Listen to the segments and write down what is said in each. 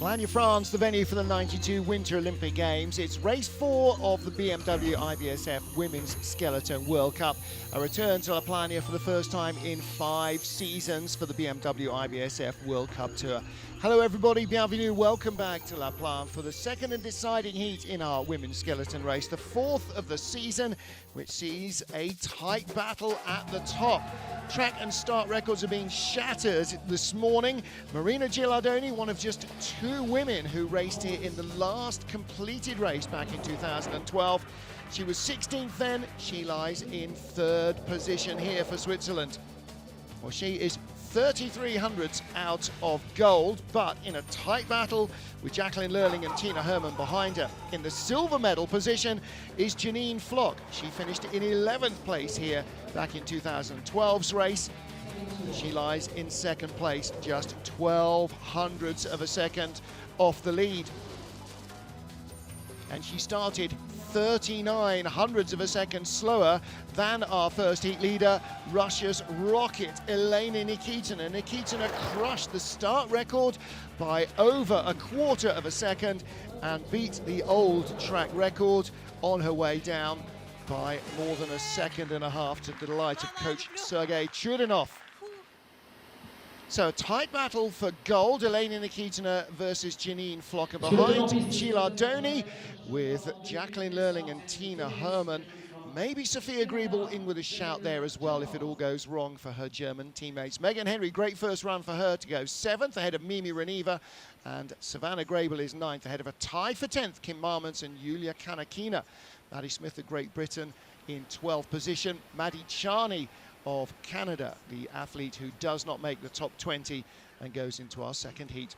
Plagne, France, the venue for the 92 Winter Olympic Games. It's race 4 of the BMW IBSF Women's Skeleton World Cup. A return to La Plagne for the first time in 5 seasons for the BMW IBSF World Cup Tour. Hello everybody, bienvenue, welcome back to La Plagne for the second and deciding heat in our women's skeleton race, the 4th of the season, which sees a tight battle at the top. Track and start records are being shattered this morning. Marina Gilardoni, one of just 2 women who raced here in the last completed race back in 2012. She was 16th then, she lies in 3rd position here for Switzerland. Well, she is 33 hundredths out of gold, but in a tight battle with Jacqueline Lerling and Tina Hermann behind her. In the silver medal position is Janine Flock. She finished in 11th place here back in 2012's race. She lies in 2nd place, just 12 hundredths of a second off the lead. And she started 39 hundredths of a second slower than our first heat leader, Russia's rocket, Elena Nikita. Nikita crushed the start record by over a quarter of a second and beat the old track record on her way down by more than a second and a half, to the delight of coach Sergei Chudinov. So a tight battle for gold, Elena Nikita versus Janine Flock. Behind Gilardoni with Jacqueline Lerling and Tina Hermann. Maybe Sophia Griebel in with a shout there as well if it all goes wrong for her German teammates. Megan Henry, great first run for her to go 7th ahead of Mimi Reneva, and Savannah Grable is 9th ahead of a tie for 10th, Kim Marmons and Yulia Kanakina. Maddie Smith of Great Britain in 12th position. Maddie Charney of Canada, the athlete who does not make the top 20 and goes into our second heat.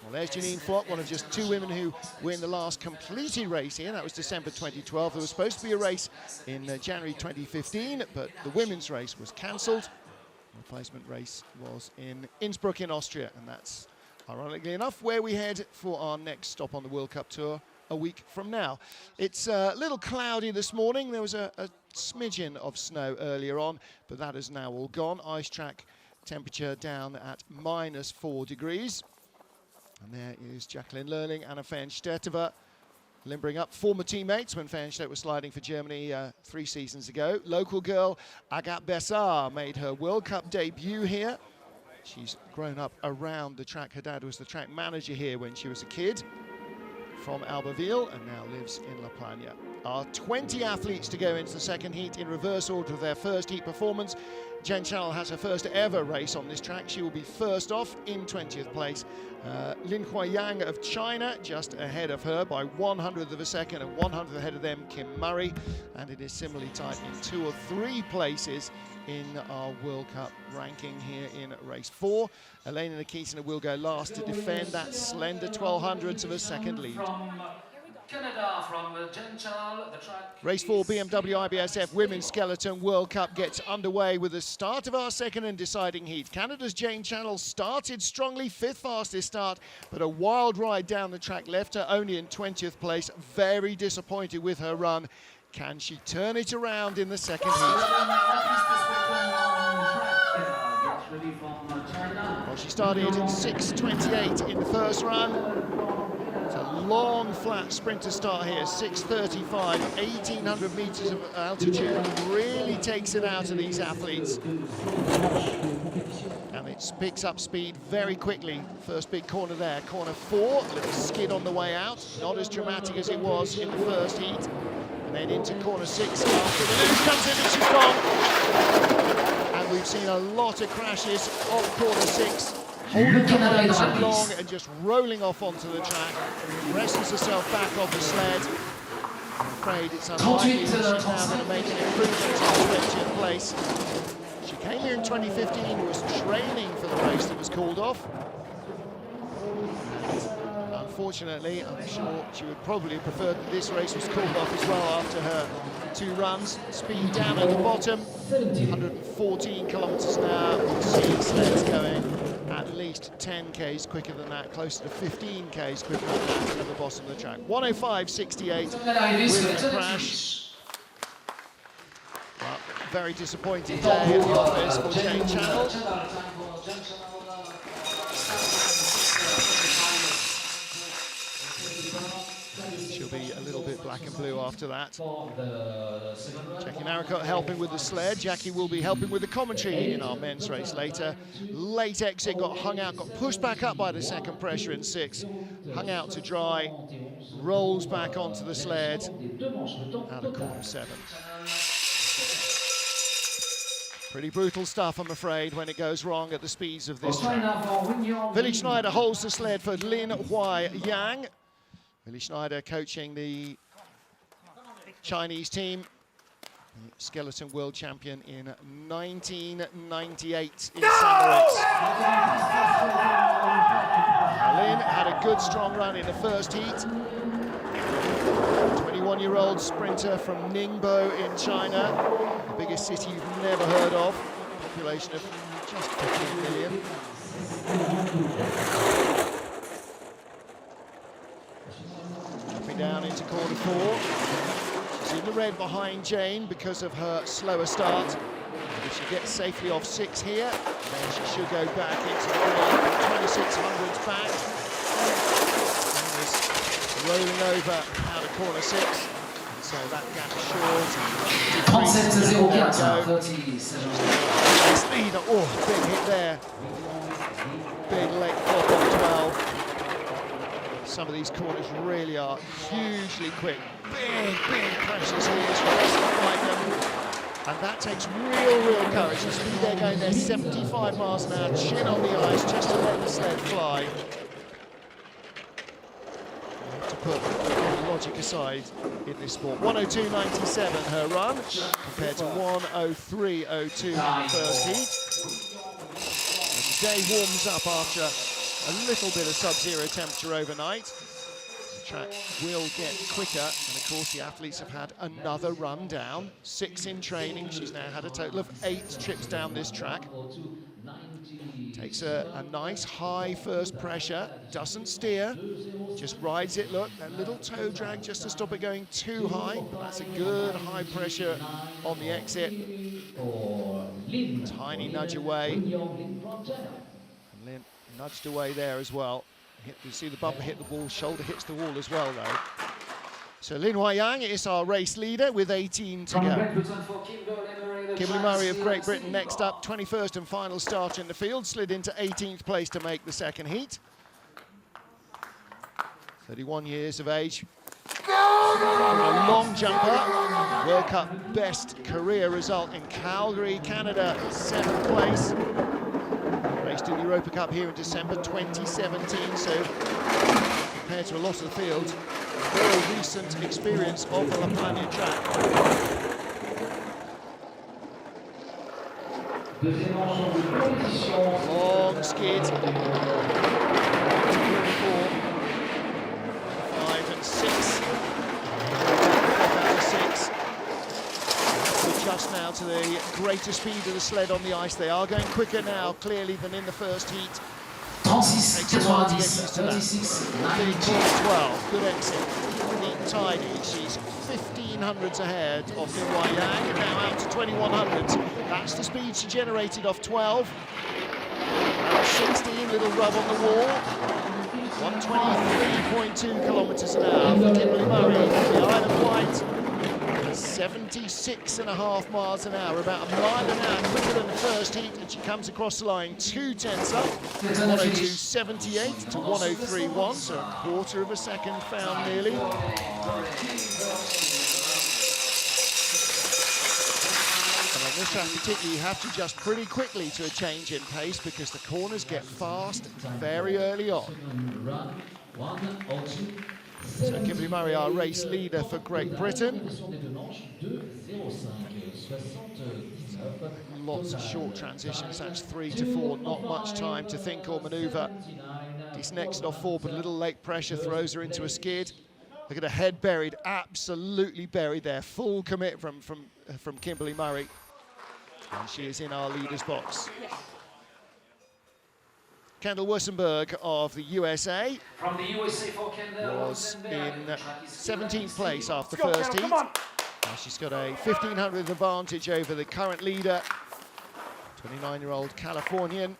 Well, there's Janine Flock, one of just 2 women who were in the last completed race here. That was December 2012. There was supposed to be a race in January 2015, but the women's race was cancelled. The replacement race was in Innsbruck in Austria, and that's, ironically enough, where we head for our next stop on the World Cup Tour a week from now. It's a little cloudy this morning. There was a smidgen of snow earlier on, but that is now all gone. Ice track temperature down at -4 degrees. And there is Jacqueline Lerling, Anna Fehrenstettova, limbering up, former teammates when Fehrenstedt was sliding for Germany 3 seasons ago. Local girl Agathe Bessard made her World Cup debut here. She's grown up around the track. Her dad was the track manager here when she was a kid, from Albertville, and now lives in La Plagne. Our 20 athletes to go into the second heat in reverse order of their first heat performance. Jen Channel has her first ever race on this track. She will be first off in 20th place. Lin Huayang of China just ahead of her by 100th of a second, and 100th ahead of them Kim Murray. And it is similarly tight in 2 or 3 places in our World Cup ranking here in race 4. Elena Nikita will go last to defend that slender 12 hundredths of a second lead. Canada from Jen Channel, the track. Race 4 BMW IBSF Women's Skeleton World Cup gets underway with the start of our second and deciding heat. Canada's Jane Channel started strongly, 5th fastest start, but a wild ride down the track left her only in 20th place. Very disappointed with her run. Can she turn it around in the second heat? Well, she started in 6:28 in the first run. It's a long, flat sprinter start here, 6:35, 1,800 meters of altitude. Really takes it out of these athletes. And it picks up speed very quickly. First big corner there, corner 4, a little skid on the way out. Not as dramatic as it was in the first heat. And then into corner 6 after the loose comes in and she's gone. And we've seen a lot of crashes off corner 6. Holding the line too long and just rolling off onto the track. Wrestles herself back off the sled. I'm afraid it's unlikely that she's now going to make an improvement to 20th place. She came here in 2015, was training for the race that was called off. And unfortunately, I'm sure she would probably have preferred that this race was called off as well after her 2 runs. Speed down at the bottom, 114 kilometers an hour. We'll see sleds going at least 10 k's quicker than that, closer to 15 k's quicker than that at the bottom of the track. 105.68 with the crash. Well, very disappointing day in the office for Jane Channel. She'll be a little bit black and blue after that. Jackie Narracott helping with the sled. Jackie will be helping with the commentary in our men's race later. Late exit, got hung out, got pushed back up by the second pressure in 6. Hung out to dry, rolls back onto the sled out of corner 7. Pretty brutal stuff, I'm afraid, when it goes wrong at the speeds of this track. Willi Schneider holds the sled for Lin Huai Yang. Willi Schneider coaching the Chinese team, the skeleton world champion in 1998 in St. Lin had a good, strong run in the first heat. 21-year-old sprinter from Ningbo in China, the biggest city you've never heard of, population of just 15 million. Dropping down into corner 4. She's in the red behind Jane because of her slower start. If she gets safely off 6 here, then she should go back into the green, 2600s back. Rolling over out of corner 6, and so that gap short. 37 leader. Oh, big hit there. Big leg flop on 12. Some of these corners really are hugely quick. Big pressures here. She doesn't fight them. And that takes real courage. The speed they're going there, 75 miles an hour, chin on the ice, just to let the sled fly. To put logic aside in this sport. 102.97 her run, compared to 103.02 in the first heat. As the day warms up after a little bit of sub-zero temperature overnight, the track will get quicker, and of course the athletes have had another run down. 6 in training. She's now had a total of 8 trips down this track. Takes a nice high first pressure, doesn't steer, just rides it. Look, that little toe drag just to stop it going too high, but that's a good high pressure on the exit. Tiny nudge away. And Lin nudged away there as well. You see the bumper hit the wall, shoulder hits the wall as well though. So Lin Huai Yang is our race leader with 18 to go. Kimberly Murray of Great Britain next up, 21st and final starter in the field, slid into 18th place to make the second heat. 31 years of age. A long jumper. World Cup best career result in Calgary, Canada, 7th place. Raced in the Europa Cup here in December 2017, so compared to a lot of the field, very recent experience of the Plagne track. Long skid. 4, 5 and 6. Out of 6. Adjust now to the greater speed of the sled on the ice. They are going quicker now, clearly, than in the first heat. Takes a while to get used to that. Big 12, good exit. Neat and tidy. She's 1500s ahead of Lin Huai Yang, and now out to 2100s. That's the speed she generated off 12. 16, little rub on the wall. 123.2 kilometers an hour for Kimberly Murray, the Isle of Wight. 76.5 miles an hour, about a mile an hour quicker than the first heat, and she comes across the line 2 tenths up, 102.78 to 103.1, so a quarter of a second found nearly. And on this track particularly, you have to adjust pretty quickly to a change in pace because the corners get fast very early on. So Kimberly Murray, our race leader for Great Britain. Lots of short transitions, that's 3 to 4, not much time to think or manoeuvre. Decent exit off 4, but a little late pressure throws her into a skid. Look at her head buried, absolutely buried there. Full commit from Kimberly Murray. And she is in our leader's box. Kendall Wursenberg of the USA, From the USA for Kendall was in Wursenberg. 17th place after the first heat. Now she's got a 1500th advantage over the current leader, 29-year-old Californian.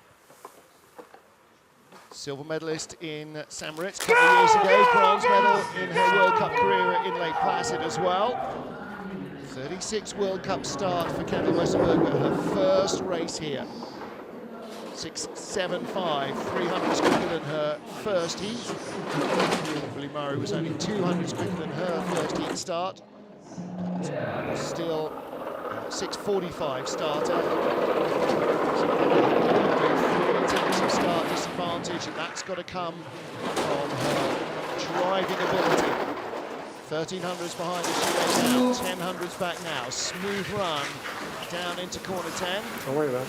Silver medalist in St. Moritz a couple of years ago, bronze medal in her World Cup career in Lake Placid as well. 36 World Cup start for Kendall Westerberg at her first race here. 6.75, 300s quicker than her first heat. Kimberly Murray was only 200s quicker than her first heat start. Still 6.45 starter. Some start disadvantage, and that's got to come from her driving ability. 1300s behind her, she goes now, 1000s back now. Smooth run down into corner 10. Oh, wait a minute.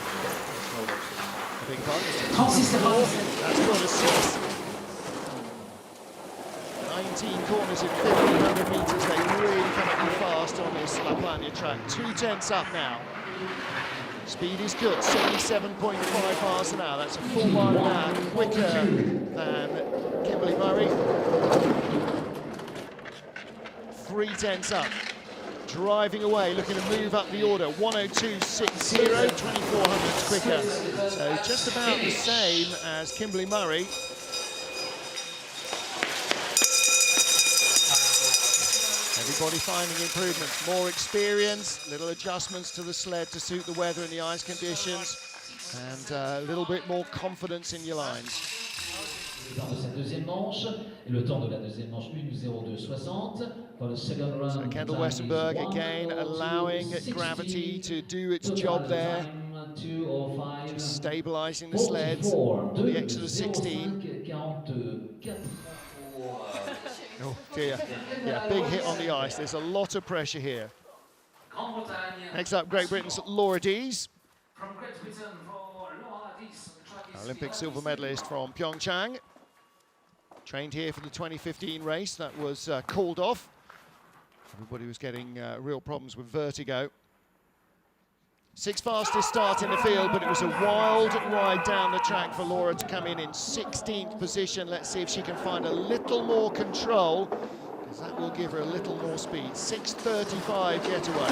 Big pardon. That's corner 6. 19 corners in 1500 metres. They really come at you fast on this La Plagne track. 2/10 up now. Speed is good, 77.5 miles an hour. That's a full mile an hour quicker than Kimberly Murray. 3/10 up. Driving away, looking to move up the order. 1:02.60, 2400s quicker. So just about the same as Kimberly Murray. Everybody finding improvements, more experience, little adjustments to the sled to suit the weather and the ice conditions, and a little bit more confidence in your lines. So Kendall Westerberg again allowing gravity to do its job there, just stabilising the sleds on the Exodus 16. Oh dear, yeah, big hit on the ice. There's a lot of pressure here. Next up, Great Britain's Laura Dees. Olympic silver medalist from Pyeongchang. Trained here for the 2015 race that was called off. Everybody was getting real problems with vertigo. 6th fastest start in the field, but it was a wild ride down the track for Laura to come in 16th position. Let's see if she can find a little more control, because that will give her a little more speed. 6:35 getaway.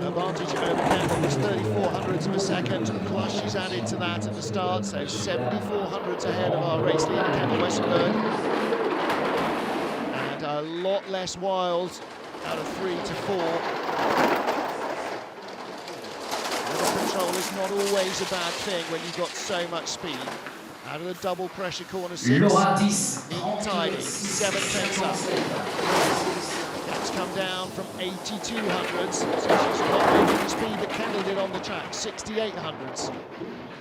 Advantage over Kendall was 3400s of a second, plus she's added to that at the start, so 7400s ahead of our race leader, Kendall Westerberg. And a lot less wild out of 3 to 4. Little control is not always a bad thing when you've got so much speed. Out of the double pressure corner 6, neat and tidy, 7/10 up. That's come down from 8200s, so she's not moving the speed that Kendall did on the track, 6800s.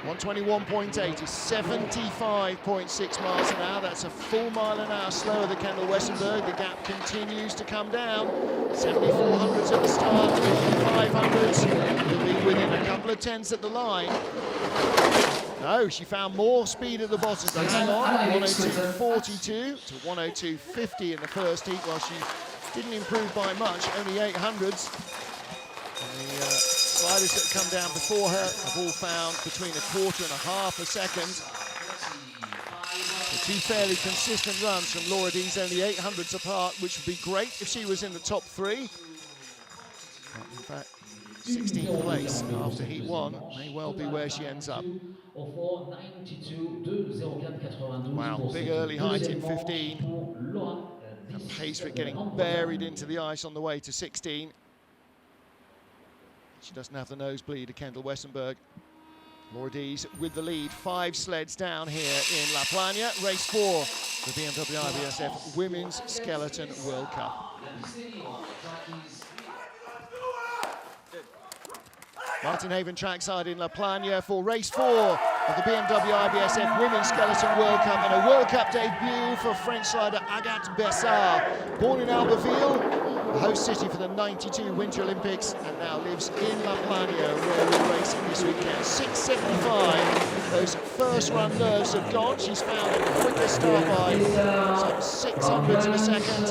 121.8 is 75.6 miles an hour. That's a full mile an hour slower than Kendall Westerberg. The gap continues to come down. 7400s at the start, 5500s. Will be within a couple of tenths at the line. No, she found more speed at the bottom. Hang on, 1:02.42 to 1:02.50 in the first heat, while she didn't improve by much, only 800s. And the sliders that have come down before her have all found between 1/4 and 1/2 a second. The 2 fairly consistent runs from Laura Dees, only 800s apart, which would be great if she was in the top 3. But in fact, 16th place after heat 1 may well be where she ends up. Wow, big early height in 15. And pace for it getting buried into the ice on the way to 16. She doesn't have the nosebleed of Kendall Westerberg. Laura Dees with the lead, 5 sleds down here in La Plagne. Race 4, the BMW IBSF Women's Skeleton World Cup. Martinhaven trackside in La Plagne for race 4 of the BMW IBSF Women's Skeleton World Cup, and a World Cup debut for French slider Agathe Bessard. Born in Albertville, the host city for the '92 Winter Olympics, and now lives in La Plagne, where we're racing this weekend. 6:75, those first run nerves have gone. She's found a quicker start by some 600s of a second.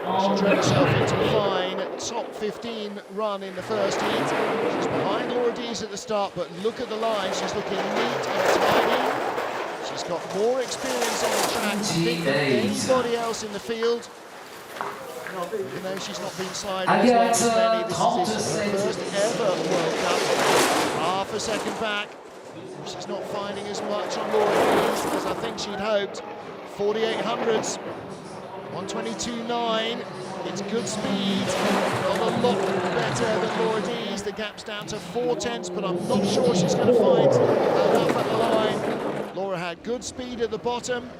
She drove herself into a fine top 15 run in the first heat. She's behind Laura Dees at the start, but look at the line. She's looking neat and tidy. She's got more experience on the track than anybody else in the field. Even though she's not been sliding as long as many, this is her first ever World Cup. 1/2 a second back. She's not finding as much on Laura Dees as I think she'd hoped. 4800s, 122.9. It's good speed, not a lot better than Laura Dees. The gap's down to 4/10, but I'm not sure she's going to find enough at the line. Laura had good speed at the bottom,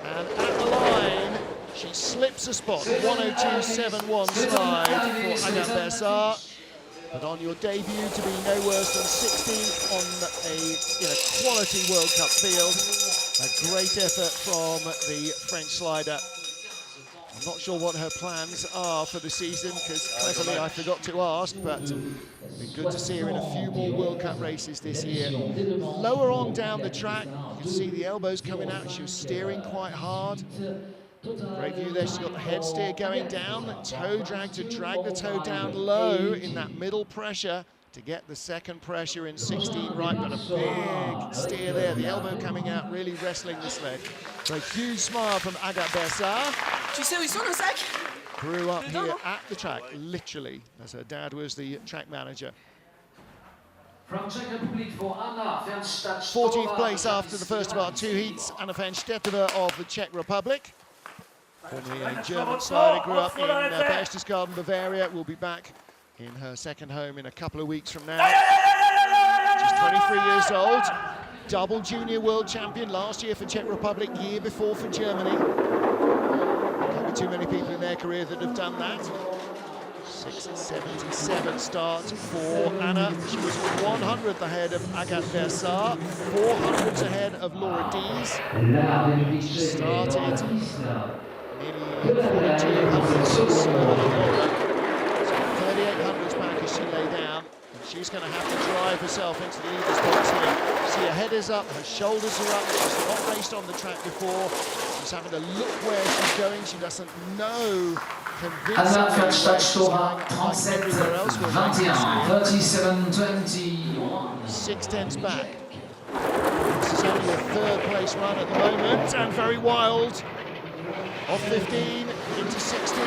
and at the line, she slips a spot. 102.71 slide for Agathe Bessard. But on your debut to be no worse than 16th on a quality World Cup field, a great effort from the French slider. I'm not sure what her plans are for the season, because cleverly I forgot to ask, but it'd be good to see her in a few more World Cup races this year. Lower on down the track, you can see the elbows coming out. She was steering quite hard. Great view there, she's got the head steer going down, toe drag to drag the toe down low in that middle pressure to get the second pressure in 16 right, but a big steer there, the elbow coming out, really wrestling the sled. So a huge smile from Agathe Bessard. Tu sais où ils sont nos sacs? Grew up here at the track, literally, as her dad was the track manager. From Czech Republic for Anna Fernstadt. 14th place after the first of our two heats, Anna Fernstadt of the Czech Republic. Formerly a German slider, grew up in Berchtesgaden, Bavaria, will be back in her second home in a couple of weeks from now. She's 23 years old, double junior world champion last year for Czech Republic, year before for Germany. Can't be too many people in their career that have done that. 6.77 start for Anna. She was 100th ahead of Agathe Bessard, 400s ahead of Laura Dees. She started nearly 4,200 slower than Laura. So 3,800s back as she lay down. And she's going to have to drive herself into the leader's box here. See, her head is up, her shoulders are up. She's not raced on the track before. She's having to look where she's going. She doesn't know Anna Fernstadt 37-21, 37-21. 6/10s back. This is only a third place run at the moment, and very wild. Off 15 into 16,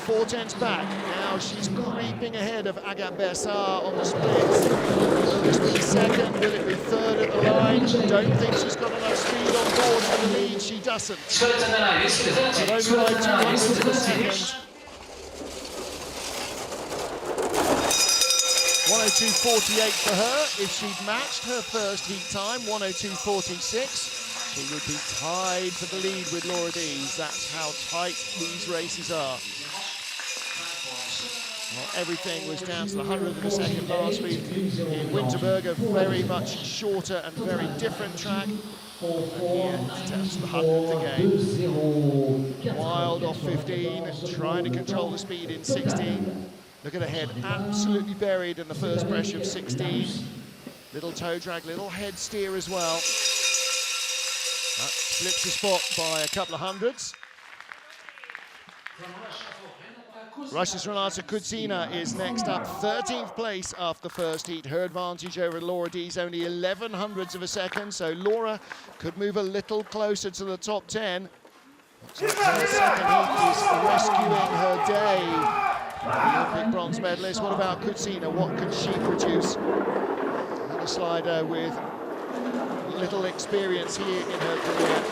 4/10s back. Now she's creeping ahead of Agathe Bessard on the splits. Will this be second? Will it be third at the line? Don't think she's got enough speed on board for the lead. She doesn't. But only by 200 of a second. 102.48 for her. If she'd matched her first heat time, 102.46. she would be tied for the lead with Laura Dees. That's how tight these races are. Well, everything was down to the 100th of a second last week in Winterberg, a very much shorter and very different track. And here it's down to the 100th again. Wild off 15, trying to control the speed in 16. Look at her head, absolutely buried in the first pressure of 16. Little toe drag, little head steer as well. That slips the spot by a couple of hundreds. Russia's Renata Kudzina is next up, 13th place after the first heat. Her advantage over Laura Dees only 1100ths of a second, so Laura could move a little closer to the top 10. Looks like her second heat is rescuing her day. The Olympic bronze medalist. What about Kudzina? What can she produce? Another slider with little experience here in her career.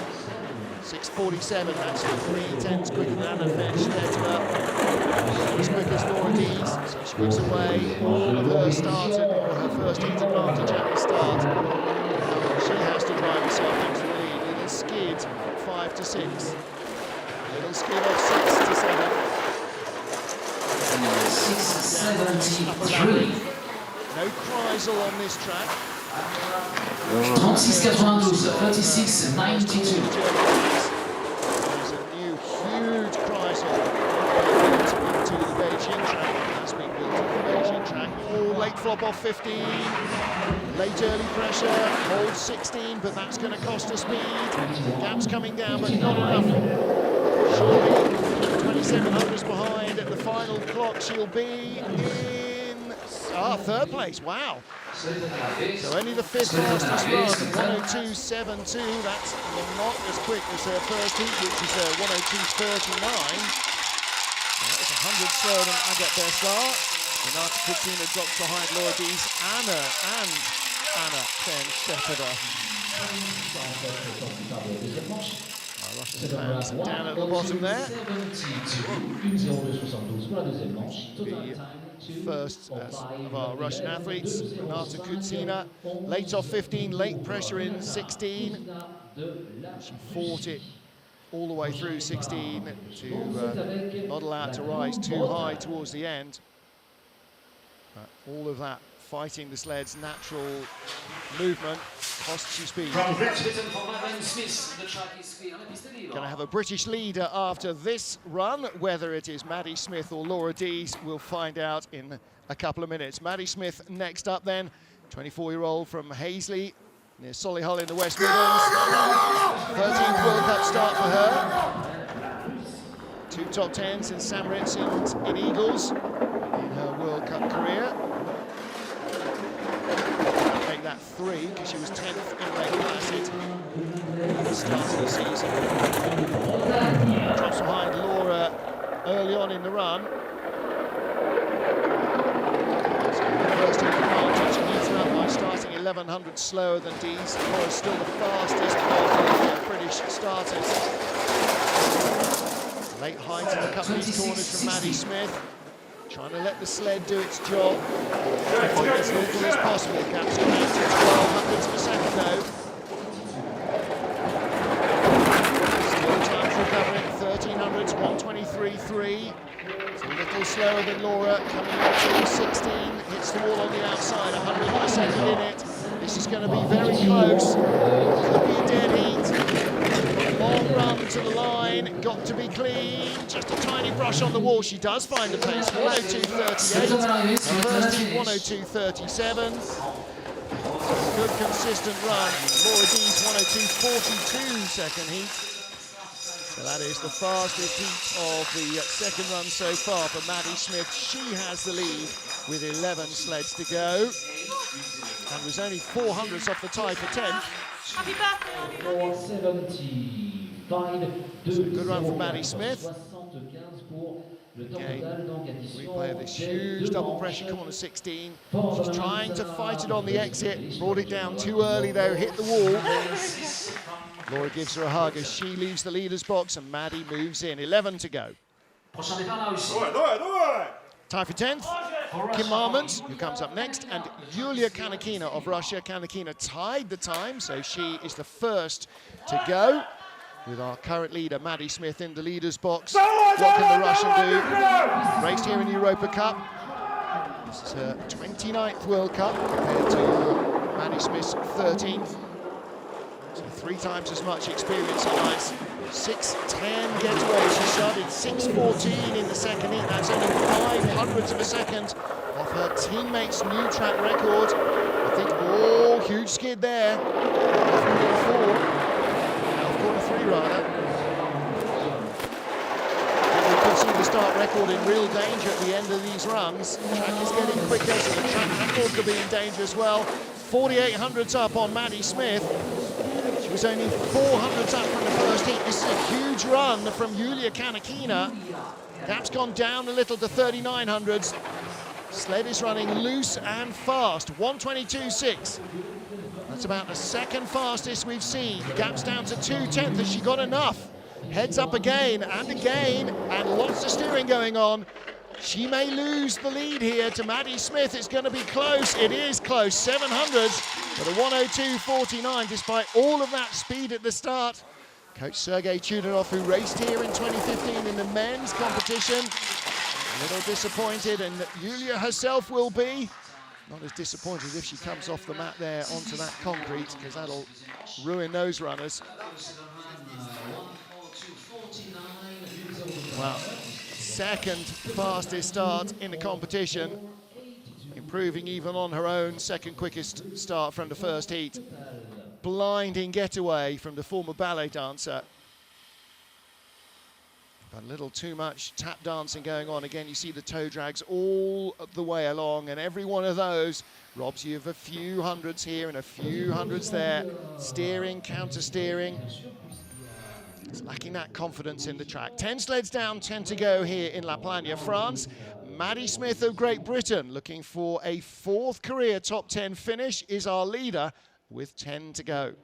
6.47, that's 3/10s quicker than Anna Fernstadt. As quick as Laura Dees, so she gives away all of her start or her first heat advantage at the start. She has to drive herself into the lead. Little skid, 5 to 6. Little skid off 6 to 7. 6.73. No Kreisel on this track. 36-92, 36-92. There's a new huge Kreisel built into the Beijing track. It has been built into the Beijing track. Oh, late flop off 15. Late early pressure, hold 16, but that's going to cost her speed. Gap's coming down, but not enough. Surely 2700s behind at the final clock. She'll be in third place. Wow. So only the fifth fastest run, 102.72. That's not as quick as her first heat, which is 102.39. That was 100 slower than Agathe Bessard. Renata Kutina drops behind Laura Dees. Anna then Shepherder. Russian fans down at the bottom there. The first of our Russian athletes, Renata Kutina. Late off 15, late pressure in 16. She fought it all the way through 16 to not allow it to rise too high towards the end. All of that fighting the sled's natural movement costs you speed. From Great Britain for Plagne Smith, the track is clear. Going to have a British leader after this run. Whether it is Maddie Smith or Laura Dees, we'll find out in a couple of minutes. Maddie Smith next up then, 24-year-old from Hazley, near Solihull in the West Midlands. 13th World Cup start for her. 2 top 10s in St Moritz and in Eagles in her World Cup career. Make that 3 because she was 10th in Lake Placid at the start of the season. Drops behind Laura early on in the run. First in advantage, Nikita up by starting 1100 slower than Dees. Laura's still the fastest of the British starters. Late height in a couple of these corners from Maddie Smith. Trying to let the sled do its job. As little as possible. Gaps come out to 1200s per second though. Still time to recover it. 1300s, 123.3. It's a little slower than Laura. Coming out to 16. Hits the wall on the outside. 100 per second in it. This is going to be very close. Could be a dead heat. Long run to the line, got to be clean. Just a tiny brush on the wall. She does find the pace. 102.38. First heat 102.37. Good consistent run. Laura Dees 102.42 second heat. So that is the fastest heat of the second run so far for Maddie Smith. She has the lead with 11 sleds to go. And was only 400ths off the tie for 10th. Happy birthday. Good run from Maddie Smith. Again, replay of this huge double pressure corner 16. She's trying to fight it on the exit. Brought it down too early though, hit the wall. Laura gives her a hug as she leaves the leader's box and Maddie moves in. 11 to go. Tie for 10th, Kim Marmont, who comes up next, and Yulia Kanakina of Russia. Kanakina tied the time, so she is the first to go. With our current leader, Maddie Smith, in the leader's box. What can the Russian do? Raced here in the Europa Cup. This is her 29th World Cup compared to Maddie Smith's 13th. So 3 times as much experience in ice. 6:10 getaway. She started 6:14 in the second heat. That's only 0.05 of a second off her teammate's new track record. I think, oh, huge skid there. Corner 3 rather. We could see the start record in real danger at the end of these runs. The track is getting quicker, so the track record could be in danger as well. 4800ths up on Maddie Smith. She was only 400ths up from the first heat. This is a huge run from Yulia Kanakina. Gap's gone down a little to 3900ths. Sled is running loose and fast. 122.6. That's about the second fastest we've seen. Gap's down to 2/10. Has she got enough? Heads up again, and lots of steering going on. She may lose the lead here to Maddie Smith. It's going to be close. It is close. 700s, but a 102.49 despite all of that speed at the start. Coach Sergei Chudinov, who raced here in 2015 in the men's competition, a little disappointed, and Yulia herself will be. Not as disappointed if she comes off the mat there onto that concrete, because that'll ruin those runners. Well, second fastest start in the competition, improving even on her own second quickest start from the first heat. Blinding getaway from the former ballet dancer. A little too much tap dancing going on. Again, you see the toe drags all the way along, and every one of those robs you of a few hundreds here and a few hundreds there. Steering, counter steering. It's lacking that confidence in the track. 10 sleds down, 10 to go here in La Plagne, France. Maddie Smith of Great Britain, looking for a 4th career top 10 finish, is our leader with 10 to go.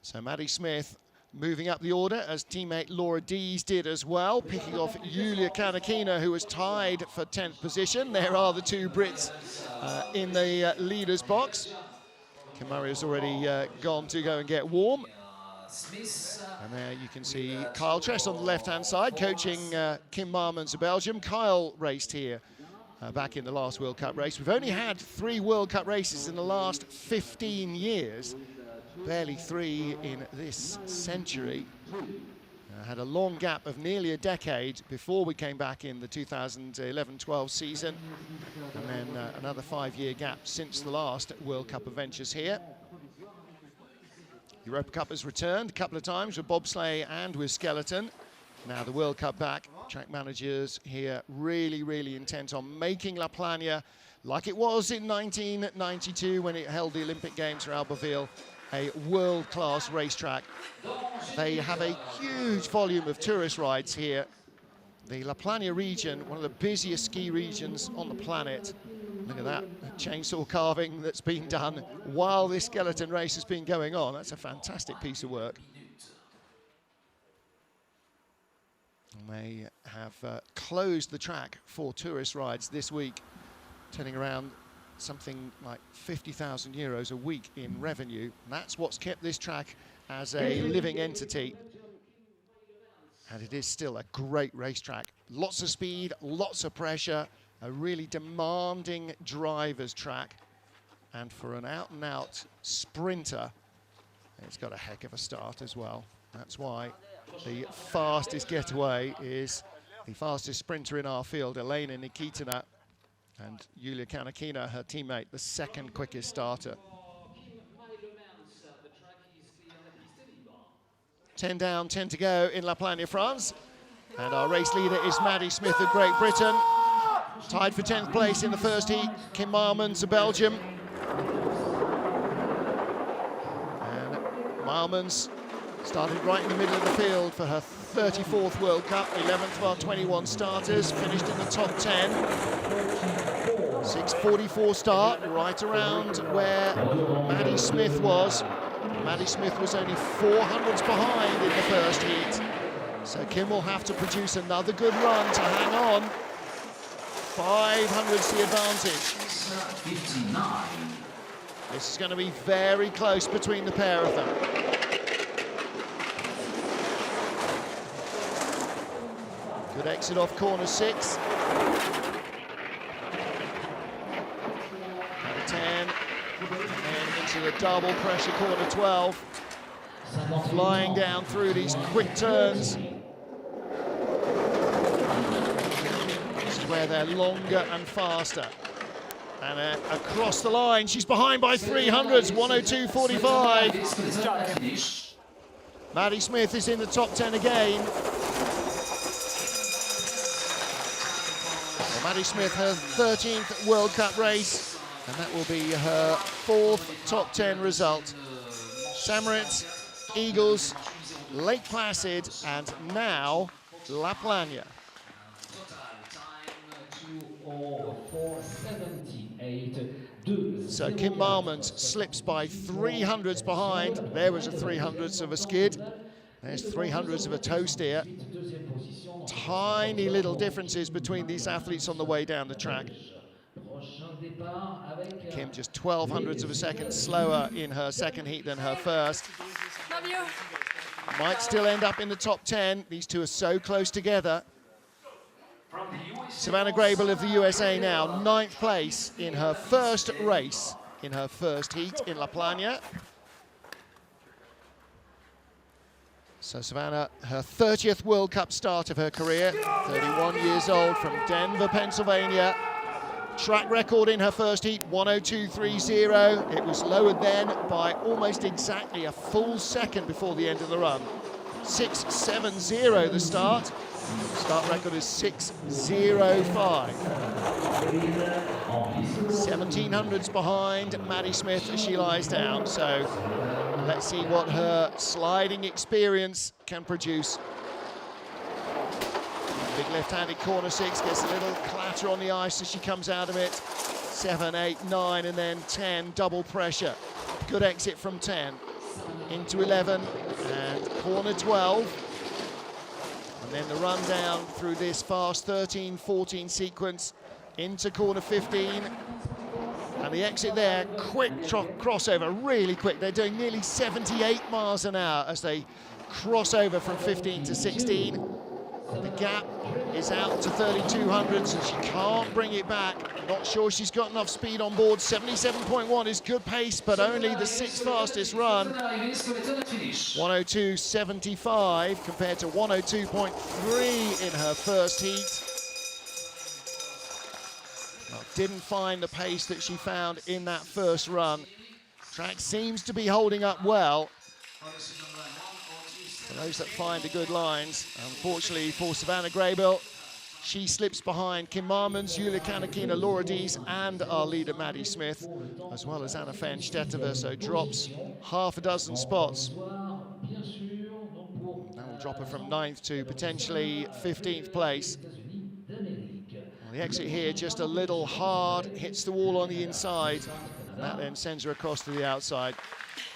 So Maddie Smith moving up the order as teammate Laura Dees did as well, picking off Julia Kanakina, who was tied for 10th position. There are the 2 Brits in the leaders box. Kim Murray has already gone to go and get warm. And there you can see Kyle Tress on the left-hand side, coaching Kim Marmans of Belgium. Kyle raced here back in the last World Cup race. We've only had 3 World Cup races in the last 15 years. Barely 3 in this century. Had a long gap of nearly a decade before we came back in the 2011-12 season. And then another 5-year gap since the last World Cup adventures here. Europa Cup has returned a couple of times with bobsleigh and with skeleton. Now the World Cup back, track managers here really, really intent on making La Plagne, like it was in 1992 when it held the Olympic Games for Albertville, a world-class racetrack. They have a huge volume of tourist rides here. The La Plagne region, one of the busiest ski regions on the planet. Look at that chainsaw carving that's been done while this skeleton race has been going on. That's a fantastic piece of work. And they have closed the track for tourist rides this week, turning around something like 50,000 euros a week in revenue. And that's what's kept this track as a living entity. And it is still a great racetrack. Lots of speed, lots of pressure, a really demanding driver's track. And for an out-and-out sprinter, it's got a heck of a start as well. That's why the fastest getaway is the fastest sprinter in our field, Elena Nikita, and Julia Kanakina, her teammate, the 2nd quickest starter. 10 down, 10 to go in La Plagne, France. And our race leader is Maddie Smith of Great Britain. Tied for 10th place in the first heat, Kim Marmans of Belgium. And Marmans started right in the middle of the field for her 34th World Cup, 11th of our 21 starters, finished in the top 10. 6:44 start, right around where Maddie Smith was. Maddie Smith was only 400s behind in the first heat. So Kim will have to produce another good run to hang on. 500's the advantage. 59. This is going to be very close between the pair of them. Good exit off corner 6. 10, and then into the double pressure corner 12. Flying down through these quick turns. This is where they're longer and faster. And across the line, she's behind by 300s, 102.45. Maddie Smith is in the top 10 again. Well, Maddie Smith, her 13th World Cup race, and that will be her 4th top 10 result. Samoritz, Eagles, Lake Placid, and now La Plagne. So Kim Marmans slips by 300s behind. There was a 300s of a skid. There's 300s of a toe steer. Tiny little differences between these athletes on the way down the track. Kim just 1200s of a second slower in her second heat than her first. Might still end up in the top 10. These two are so close together. Savannah Grable of the USA now, 9th place in her first race, in her first heat in La Plagne. So Savannah, her 30th World Cup start of her career, 31 years old, from Denver, Pennsylvania. Track record in her first heat, 102.30. It was lowered then by almost exactly a full second before the end of the run. 6.70 the start. Start record is 6.05. 1700s behind Maddie Smith as she lies down. So let's see what her sliding experience can produce. Big left-handed corner 6, gets a little clatter on the ice as she comes out of it. 7, 8, 9, and then 10, double pressure. Good exit from 10 into 11 and corner 12. And then the run down through this fast 13-14 sequence into corner 15. And the exit there, quick crossover, really quick. They're doing nearly 78 miles an hour as they cross over from 15 to 16. The gap is out to 3200s and she can't bring it back. Not sure she's got enough speed on board. 77.1 is good pace, but only the 6th fastest run. 102.75 compared to 102.3 in her first heat. Well, didn't find the pace that she found in that first run. Track seems to be holding up well. For those that find the good lines, unfortunately for Savannah Graybill, she slips behind Kim Marmans, Yulia Kanakina, Laura Dees, and our leader Maddie Smith, as well as Anna Fenn-Stetova, so drops half a dozen spots. That will drop her from 9th to potentially 15th place. Well, the exit here just a little hard, hits the wall on the inside, and that then sends her across to the outside.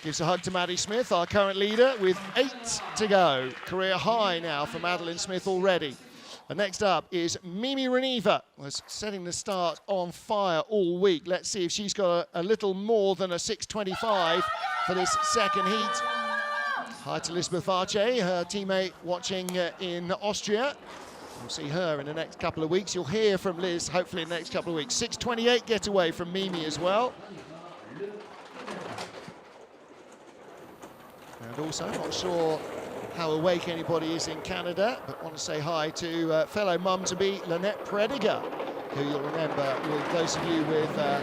Gives a hug to Maddie Smith, our current leader, with 8 to go. Career high now for Madeline Smith already. And next up is Mimi Reneva, was setting the start on fire all week. Let's see if she's got a little more than a 6:25 for this second heat. Hi to Elizabeth Arche, her teammate watching in Austria. We'll see her in the next couple of weeks. You'll hear from Liz, hopefully in the next couple of weeks. 6:28 getaway from Mimi as well. And also, not sure how awake anybody is in Canada, but want to say hi to fellow mum-to-be Lynette Prediger, who you'll remember, with those of you with a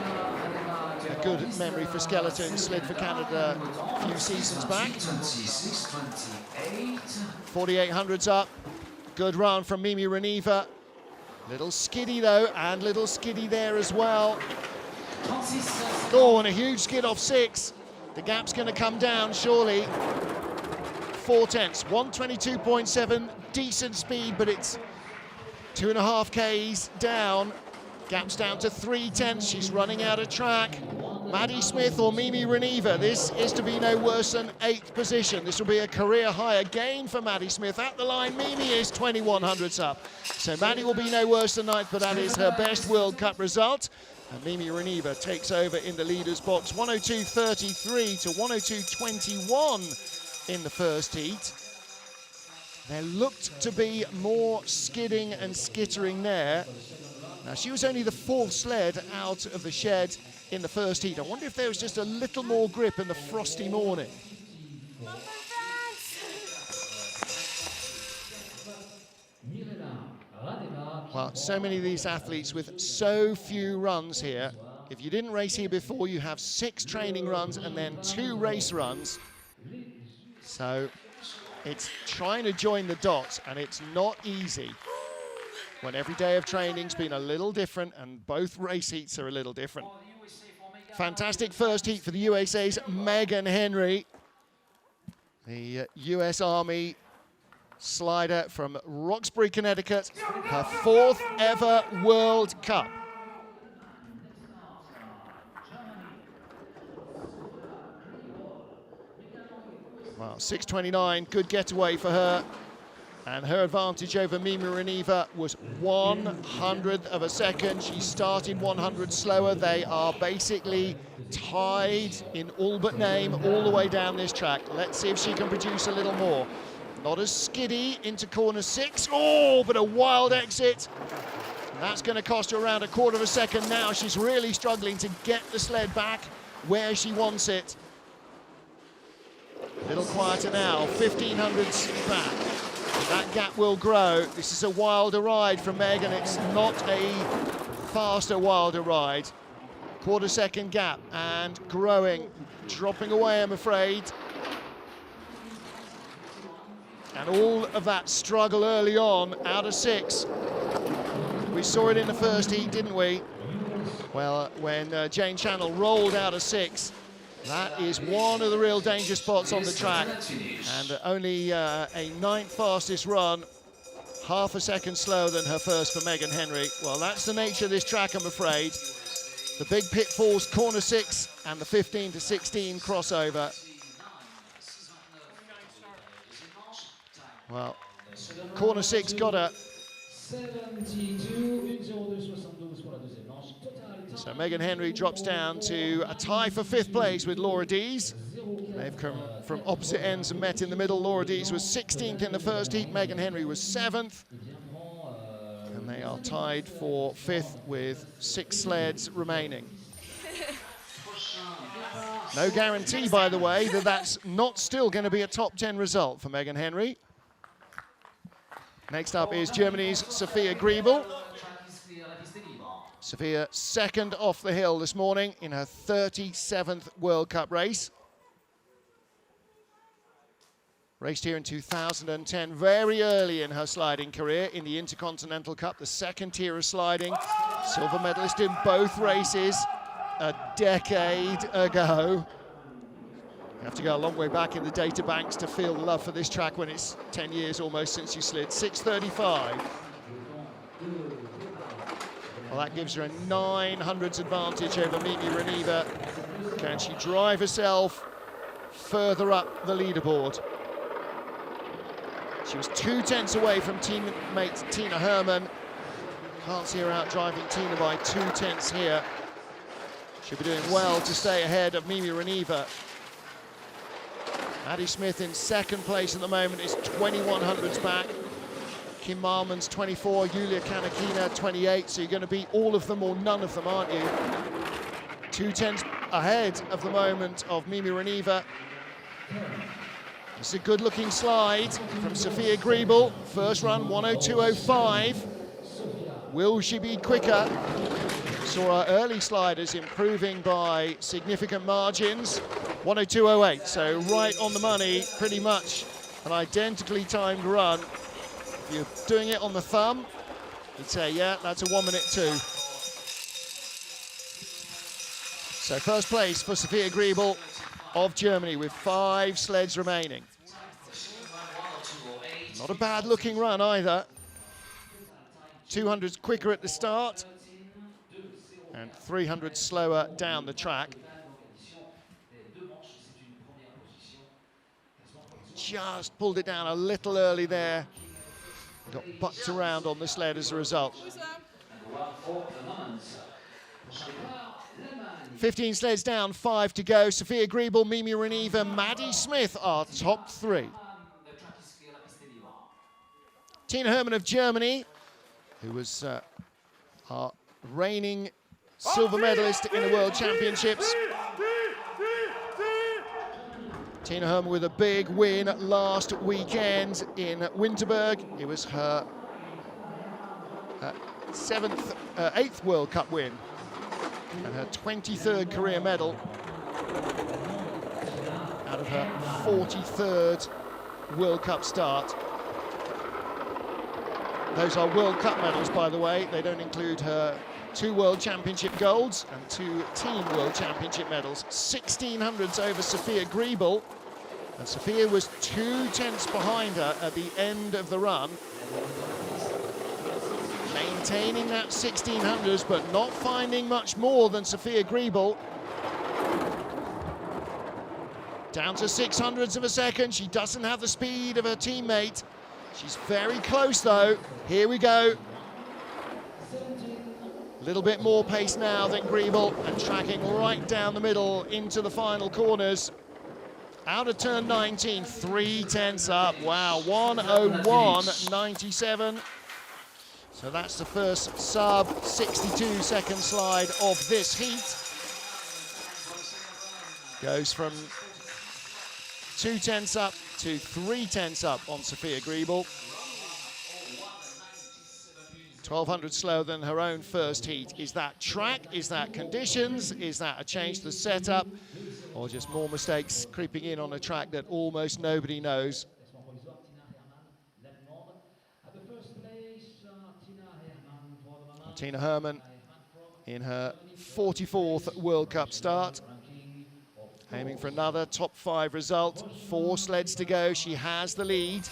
good memory for skeleton, slid for Canada a few seasons back. 4800s up, good run from Mimi Reneva. Little skiddy though, and little skiddy there as well. Oh, and a huge skid off 6. The gap's going to come down, surely. 4/10, 122.7, decent speed, but it's 2.5 Ks down. Gap's down to 3/10, she's running out of track. Maddie Smith or Mimi Reneva, this is to be no worse than 8th position. This will be a career high again for Maddie Smith. At the line, Mimi is 2100s up. So Maddie will be no worse than 9th, but that is her best World Cup result. And Mimi Reneva takes over in the leaders box, 102.33 to 102.21 in the first heat. There looked to be more skidding and skittering there. Now, she was only the 4th sled out of the shed in the first heat. I wonder if there was just a little more grip in the frosty morning. Well, so many of these athletes with so few runs here. If you didn't race here before, you have 6 training runs and then 2 race runs. So it's trying to join the dots, and it's not easy when every day of training's been a little different and both race heats are a little different. Fantastic first heat for the USA's Megan Henry, the US Army slider from Roxbury, Connecticut, her 4th ever World Cup. Well, 6:29, good getaway for her. And her advantage over Mimi Reneva was 1/100th of a second. She started 100 slower. They are basically tied in all but name all the way down this track. Let's see if she can produce a little more. Not as skiddy into corner 6. Oh, but a wild exit. And that's going to cost her around 1/4 of a second now. She's really struggling to get the sled back where she wants it. A little quieter now, 1500s back. That gap will grow. This is a wilder ride from Megan. It's not a faster, wilder ride. 1/4 second gap and growing, dropping away, I'm afraid. And all of that struggle early on, out of 6. We saw it in the first heat, didn't we? Well, when Jane Channel rolled out of 6, that is one of the real danger spots on the track. And only a 9th fastest run, half a second slower than her first for Megan Henry. Well, that's the nature of this track, I'm afraid. The big pitfalls, corner 6 and the 15 to 16 crossover. Well, corner 6 got her. So Megan Henry drops down to a tie for 5th place with Laura Dees. They've come from opposite ends and met in the middle. Laura Dees was 16th in the first heat, Megan Henry was 7th. And they are tied for 5th with 6 sleds remaining. No guarantee, by the way, that that's not still going to be a top 10 result for Megan Henry. Next up is Germany's Sophia Griebel. Sophia 2nd off the hill this morning in her 37th World Cup race. Raced here in 2010, very early in her sliding career in the Intercontinental Cup, the 2nd tier of sliding. Silver medalist in both races a decade ago. You have to go a long way back in the data banks to feel the love for this track when it's 10 years almost since you slid. 6:35. Well, that gives her a 900s advantage over Mimi Reneva. Can she drive herself further up the leaderboard? She was 2 tenths away from teammate Tina Hermann. Can't see her out driving Tina by 2 tenths here. She'll be doing well to stay ahead of Mimi Reneva. Maddie Smith in 2nd place at the moment is 2100s back. Kim Marman's 24, Yulia Kanakina 28, so you're going to beat all of them or none of them, aren't you? 2 tenths ahead of the moment of Mimi Reneva. It's a good-looking slide from Sophia Griebel. First run, 1:02.05. Will she be quicker? Saw our early sliders improving by significant margins. 1:02.08, so right on the money, pretty much an identically timed run. If you're doing it on the thumb, you'd say, yeah, that's a 1:02. So first place for Sophia Griebel of Germany with 5 sleds remaining. Not a bad looking run either. 200s quicker at the start and 300 slower down the track. Just pulled it down a little early there. Got bucked around on the sled as a result. 15 sleds down, 5 to go. Sophia Griebel, Mimi Reneva, Maddie Smith are top 3. Tina Hermann of Germany, who was our reigning silver medalist in the World Championships. Tina Hermann with a big win last weekend in Winterberg. It was her 8th World Cup win and her 23rd career medal out of her 43rd World Cup start. Those are World Cup medals, by the way. They don't include her 2 World Championship golds and 2 Team World Championship medals. 1600s over Sophia Griebel. And Sophia was 2 tenths behind her at the end of the run. Maintaining that 1600s, but not finding much more than Sophia Griebel. Down to 600ths of a second. She doesn't have the speed of her teammate. She's very close though. Here we go. A little bit more pace now than Griebel and tracking right down the middle into the final corners. Out of turn 19, 3 tenths up. Wow, 1:01.97. So that's the first sub 62-second slide of this heat. Goes from 2 tenths up to 3 tenths up on Sophia Griebel. 1200 slower than her own first heat. Is that track? Is that conditions? Is that a change to the setup? Or just more mistakes creeping in on a track that almost nobody knows? Tina Hermann in her 44th World Cup start. Aiming for another top 5 result. 4 sleds to go. She has the lead.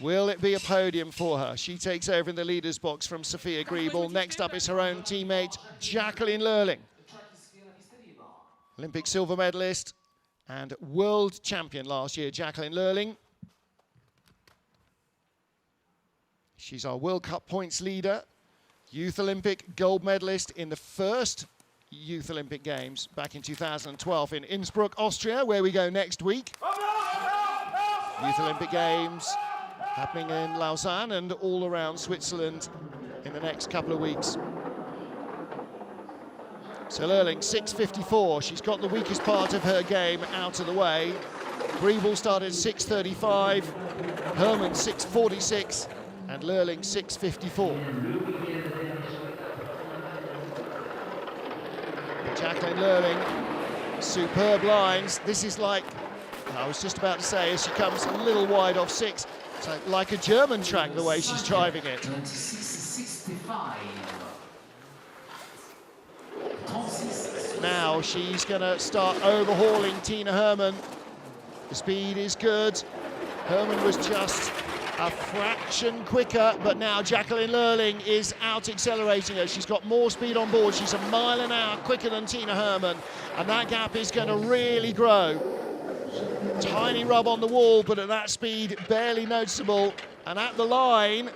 Will it be a podium for her? She takes over in the leaders box from Sophia Griebel. Next up is her own teammate, Jacqueline Lurling. Olympic silver medalist and world champion last year, Jacqueline Lurling. She's our World Cup points leader, Youth Olympic gold medalist in the first Youth Olympic Games back in 2012 in Innsbruck, Austria, where we go next week. Youth Olympic Games happening in Lausanne and all around Switzerland in the next couple of weeks. So Lurling, 6.54. She's got the weakest part of her game out of the way. Griebel started 6.35, Herman 6.46, and Lurling 6.54. Jacqueline Lurling, superb lines. This is like, I was just about to say, as she comes a little wide off 6, it's like a German track the way she's driving it. 26.65. Now she's going to start overhauling Tina Herman. The speed is good. Herman was just a fraction quicker, but now Jacqueline Lurling is out-accelerating her. She's got more speed on board. She's a mile an hour quicker than Tina Herman, and that gap is going to really grow. Tiny rub on the wall, but at that speed, barely noticeable. And at the line,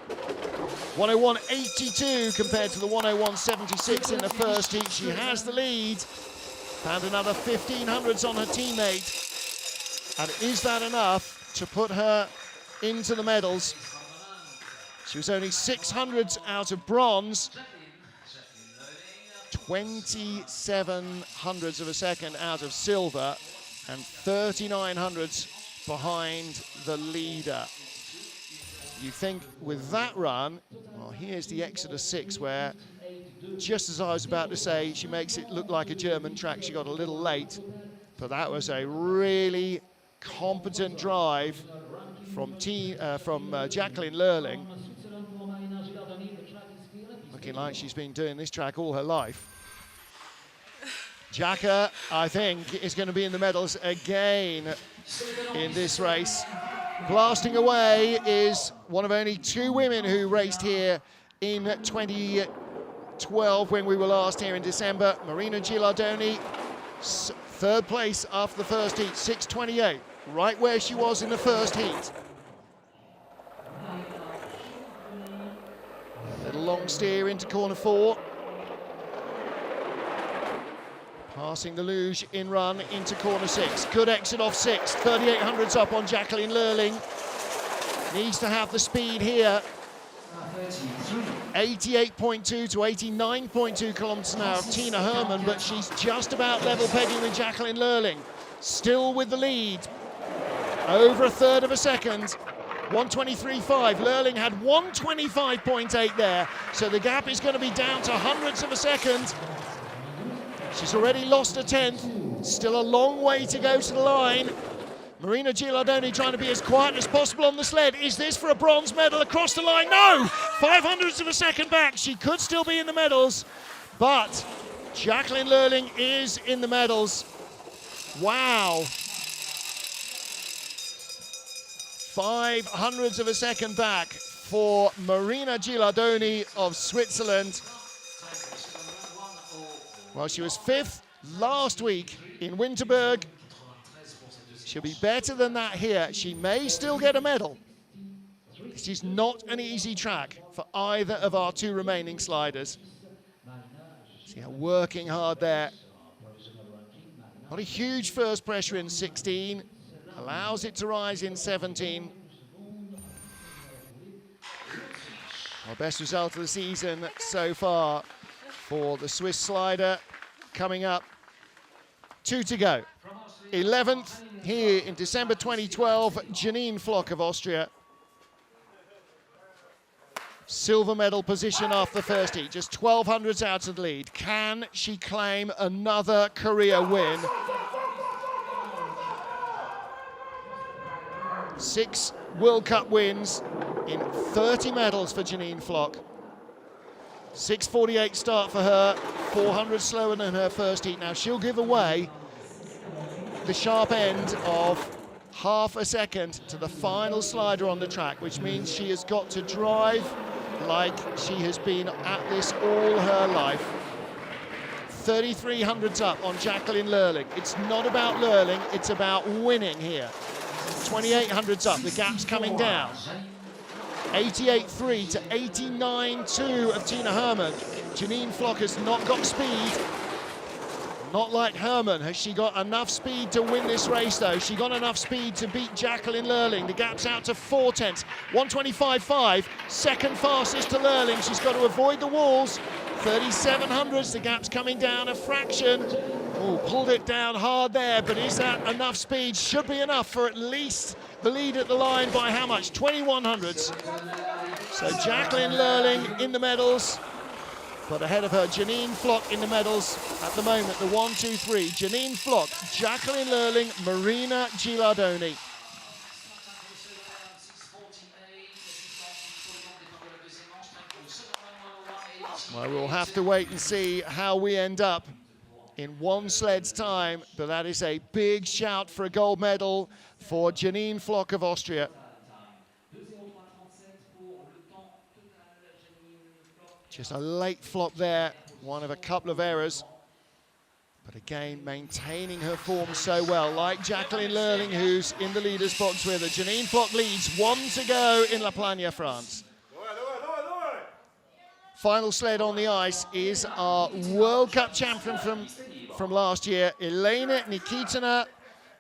101.82 compared to the 101.76 in the first heat. She has the lead. Found another 1500s on her teammate. And is that enough to put her into the medals? She was only 600s out of bronze. 27 hundredths of a second out of silver. And 39 hundredths behind the leader. You think with that run, well, here's the Exeter 6 where, just as I was about to say, she makes it look like a German track. She got a little late, but that was a really competent drive from Jacqueline Lurling. Looking like she's been doing this track all her life. Jacka, I think, is going to be in the medals again in this race. Blasting away is one of only 2 women who raced here in 2012 when we were last here in December. Marina Gilardoni, 3rd place after the first heat, 6.28, right where she was in the first heat. Little long steer into corner 4. Passing the luge in run into corner 6. Good exit off 6. 3800s up on Jacqueline Lurling. Needs to have the speed here. 88.2 to 89.2 kilometers an hour of Tina Herman, but she's just about level pegging with Jacqueline Lurling. Still with the lead. Over a third of a second. 123.5. Lurling had 125.8 there, so the gap is going to be down to hundredths of a second. She's already lost a 10th. Still a long way to go to the line. Marina Gilardoni trying to be as quiet as possible on the sled. Is this for a bronze medal across the line? No! 500ths of a second back. She could still be in the medals, but Jacqueline Lurling is in the medals. Wow. 500ths of a second back for Marina Gilardoni of Switzerland. Well, she was 5th last week in Winterberg. She'll be better than that here. She may still get a medal. This is not an easy track for either of our 2 remaining sliders. See her working hard there. Not a huge first pressure in 16. Allows it to rise in 17. Our best result of the season so far for the Swiss slider. Coming up, 2 to go. 11th here in December 2012, Janine Flock of Austria. Silver medal position after the first heat, just 1200s out of the lead. Can she claim another career win? 6 World Cup wins in 30 medals for Janine Flock. 6.48 start for her, 400 slower than her first heat. Now she'll give away the sharp end of half a second to the final slider on the track, which means she has got to drive like she has been at this all her life. 3,300s up on Jacqueline Lurling. It's not about Lurling, it's about winning here. 2,800s up, the gap's coming down. 88.3 to 89.2 of Tina Hermann. Janine Flock has not got speed. Not like Hermann. Has she got enough speed to win this race, though? She got enough speed to beat Jacqueline Lurling. The gap's out to 4 tenths. 125.5, second fastest to Lurling. She's got to avoid the walls. 3,700s, the gap's coming down a fraction. Oh, pulled it down hard there, but is that enough speed? Should be enough for at least the lead at the line by how much? 2,100s. So Jacqueline Lurling in the medals, but ahead of her, Janine Flock in the medals at the moment, the 1, 2, 3. Janine Flock, Jacqueline Lurling, Marina Gilardoni. Well, we'll have to wait and see how we end up in one sled's time, but that is a big shout for a gold medal for Janine Flock of Austria. Just a late flop there, one of a couple of errors. But again, maintaining her form so well, like Jacqueline Lurling, who's in the leader's box with her. Janine Flock leads, 1 to go in Plagne, France. Final sled on the ice is our World Cup champion from last year, Elena Nikita,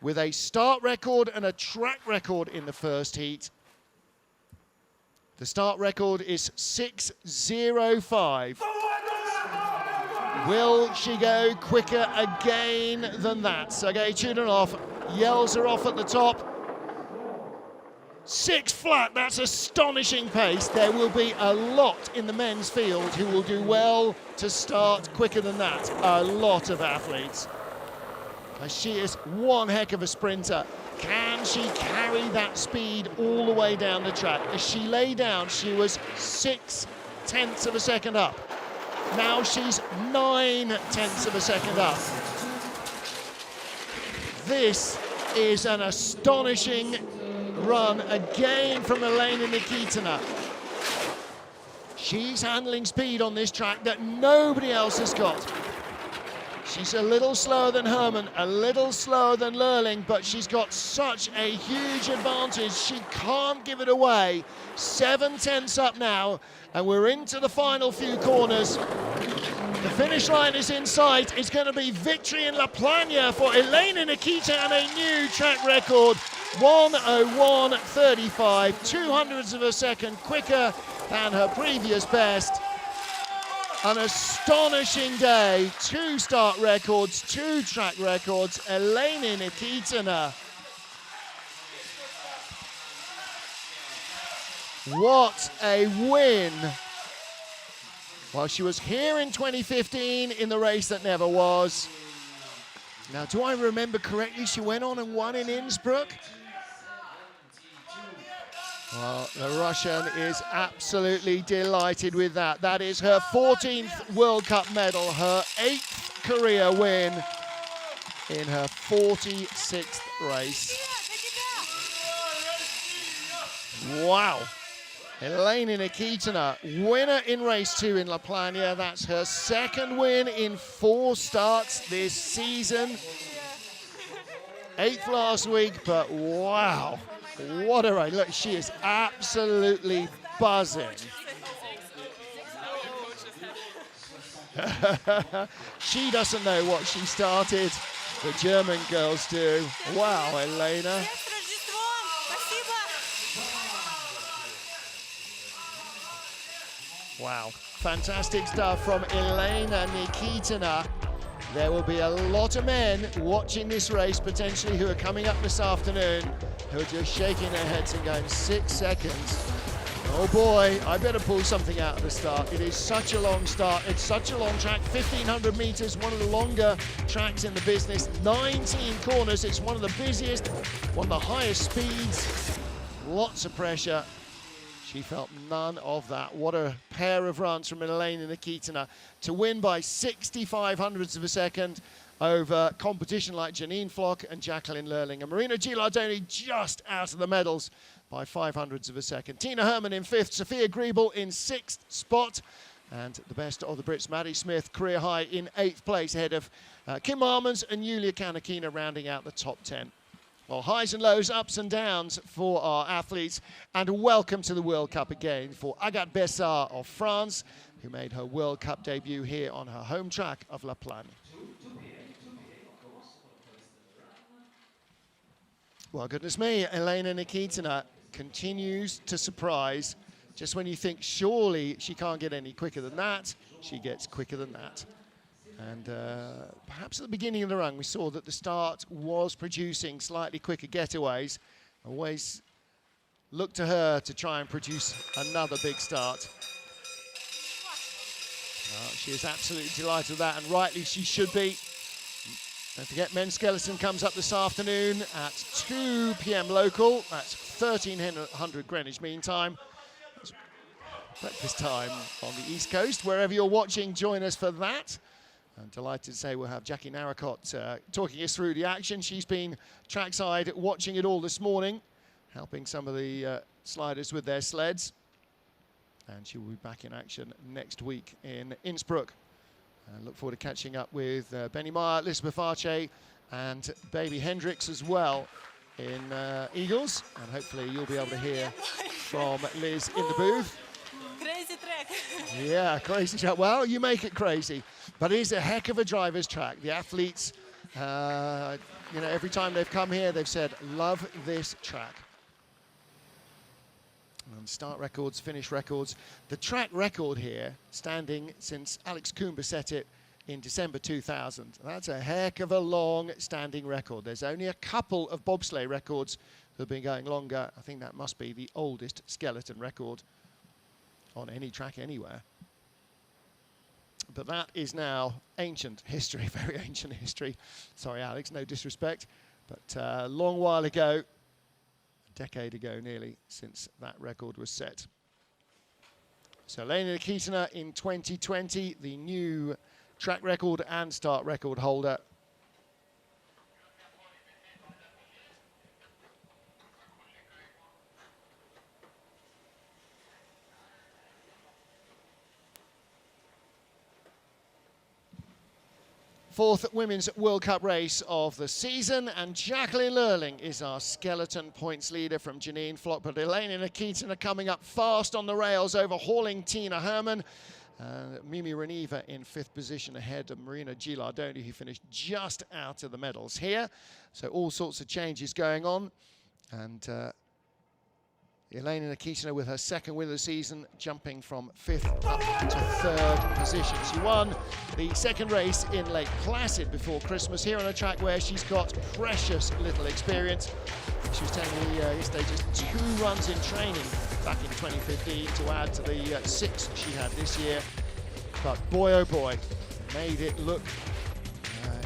with a start record and a track record in the first heat. The start record is 6:05. Will she go quicker again than that? Sergei Chudinov yells her off at the top. 6 flat, that's astonishing pace. There will be a lot in the men's field who will do well to start quicker than that. A lot of athletes. She is one heck of a sprinter. Can she carry that speed all the way down the track? As she lay down, she was 6 tenths of a second up. Now she's 9 tenths of a second up. This is an astonishing run again from Elena Nikita. She's handling speed on this track that nobody else has got. She's a little slower than Hermann, a little slower than Lurling, but she's got such a huge advantage. She can't give it away. 7 tenths up now, and we're into the final few corners. The finish line is in sight. It's going to be victory in Plagne for Elena Nikita and a new track record. 1:01.35, 200ths of a second quicker than her previous best. An astonishing day, 2 start records, 2 track records. Elena Nikita. What a win. Well, she was here in 2015 in the race that never was. Now, do I remember correctly, she went on and won in Innsbruck? Well, the Russian is absolutely delighted with that. That is her 14th World Cup medal, her 8th career win in her 46th race. Wow. Elena Nikita, winner in race 2 in Plagne. That's her 2nd win in 4 starts this season. 8th last week, but wow. What a race. Look, she is absolutely buzzing. She doesn't know what she started. The German girls do. Wow, Elena. Wow, fantastic stuff from Elena Nikita. There will be a lot of men watching this race potentially who are coming up this afternoon who are just shaking their heads and going 6 seconds. Oh boy, I better pull something out of the start. It is such a long start. It's such a long track, 1,500 meters, one of the longer tracks in the business, 19 corners. It's one of the busiest, one of the highest speeds, lots of pressure. She felt none of that. What a pair of runs from Elena Nikita to win by 65 hundredths of a second over competition like Janine Flock and Jacqueline Lurling. And Marina Gilardoni just out of the medals by 0.05 of a second. Tina Herman in 5th, Sophia Griebel in 6th spot. And the best of the Brits, Maddie Smith, career high in 8th place, ahead of Kim Armans and Yulia Kanakina rounding out the top 10. Well, highs and lows, ups and downs for our athletes. And welcome to the World Cup again for Agathe Bessard of France, who made her World Cup debut here on her home track of La Plagne. Well, goodness me, Elena Nikitina continues to surprise. Just when you think surely she can't get any quicker than that, she gets quicker than that. And perhaps at the beginning of the run, we saw that the start was producing slightly quicker getaways. Always look to her to try and produce another big start. She is absolutely delighted with that, and rightly she should be. Don't forget, men's skeleton comes up this afternoon at 2 p.m. local. That's 1300 Greenwich Mean Time. Breakfast time on the East Coast. Wherever you're watching, join us for that. I'm delighted to say we'll have Jackie Narracott talking us through the action. She's been trackside watching it all this morning, helping some of the sliders with their sleds. And she will be back in action next week in Innsbruck. Look forward to catching up with Benny Meyer, Elizabeth Arche, and Baby Hendricks as well in Eagles. And hopefully you'll be able to hear from Liz in the booth. Crazy track. Yeah, crazy track. Well, you make it crazy, but it is a heck of a driver's track. The athletes, you know, every time they've come here, they've said, love this track. And start records, finish records. The track record here, standing since Alex Coomber set it in December 2000. That's a heck of a long standing record. There's only a couple of bobsleigh records that have been going longer. I think that must be the oldest skeleton record on any track anywhere. But that is now ancient history, very ancient history. Sorry, Alex, no disrespect. But a long while ago, a decade ago nearly, since that record was set. So Elena Nikitina in 2020, the new track record and start record holder. Fourth Women's World Cup race of the season, and Jacqueline Lurling is our skeleton points leader from Janine Flock, but Elena Nikitina coming up fast on the rails, overhauling Tina Herman. Mimi Reneva in 5th position ahead of Marina Gilardoni, who finished just out of the medals here. So all sorts of changes going on, and Elena Nikitina with her 2nd win of the season, jumping from 5th up to 3rd position. She won the 2nd race in Lake Placid before Christmas, here on a track where she's got precious little experience. She was telling me yesterday just 2 runs in training back in 2015 to add to the 6 she had this year. But boy, oh boy, made it look,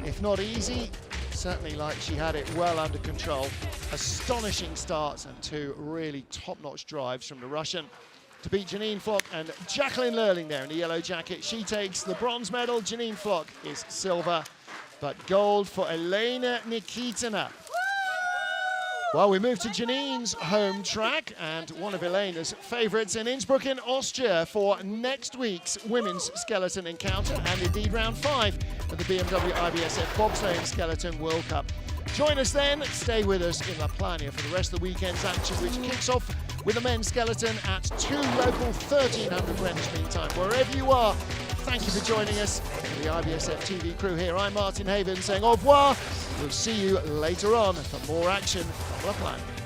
if not easy, certainly like she had it well under control. Astonishing starts and 2 really top-notch drives from the Russian to beat Janine Flock and Jacqueline Lurling there in the yellow jacket. She takes the bronze medal. Janine Flock is silver, but gold for Elena Nikitina. Well, we move to Janine's home track and one of Elena's favourites in Innsbruck in Austria for next week's women's skeleton encounter and indeed round 5 of the BMW IBSF Bobsleigh and Skeleton World Cup. Join us then, stay with us in La Plagne for the rest of the weekend's action, which kicks off with the men's skeleton at 2 local 1300 Greenwich Mean Time. Wherever you are, thank you for joining us. The IBSF TV crew here, I'm Martin Haven saying au revoir. We'll see you later on for more action from La Plagne.